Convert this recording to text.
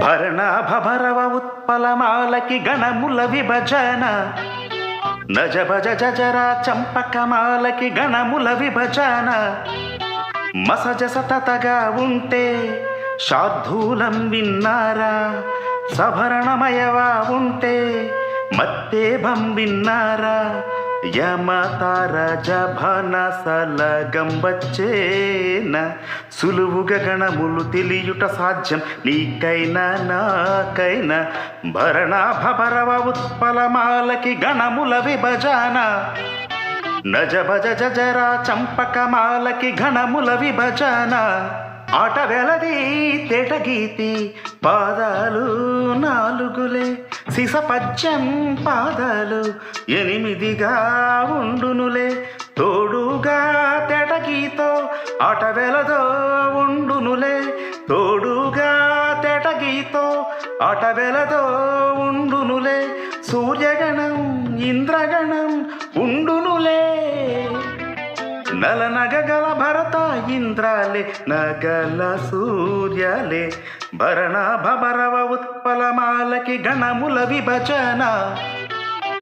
భరణాభరవ ఉత్పలమాలకి గణముల విభజన నజ భజ జజరా చంపకమాలకి గణముల విభజన మసజ సతతగా ఉంటే శార్దూలం విన్నారా సభరణమయవా ఉంటే మత్తేభం విన్నారా యమతార జభన సలగం వచ్చేన సులువుగా గణములు తెలియుట సాధ్యం నీకైనా నాకైనా భరణాభరవ ఉత్పలమాలకి గణముల విభజన నజ భజ జజరా చంపకమాలకి గణముల విభజన ఆట వెలది తేటగీతి పాదాలు నాలుగులే సిసపద్యం పాదాలు ఎనిమిదిగా ఉండునులే తోడుగా తెటగీతో ఆట వెలదో ఉండునులే తోడుగా తెటగీతో ఆట వెలదో ఉండునులే సూర్యగణం ఇంద్రగణం ఉండునులే నల నగగల భరత ఇంద్రాలే నగల సూర్యాలే భరణాభరవ ఉత్పలమాలకి గణముల విభజన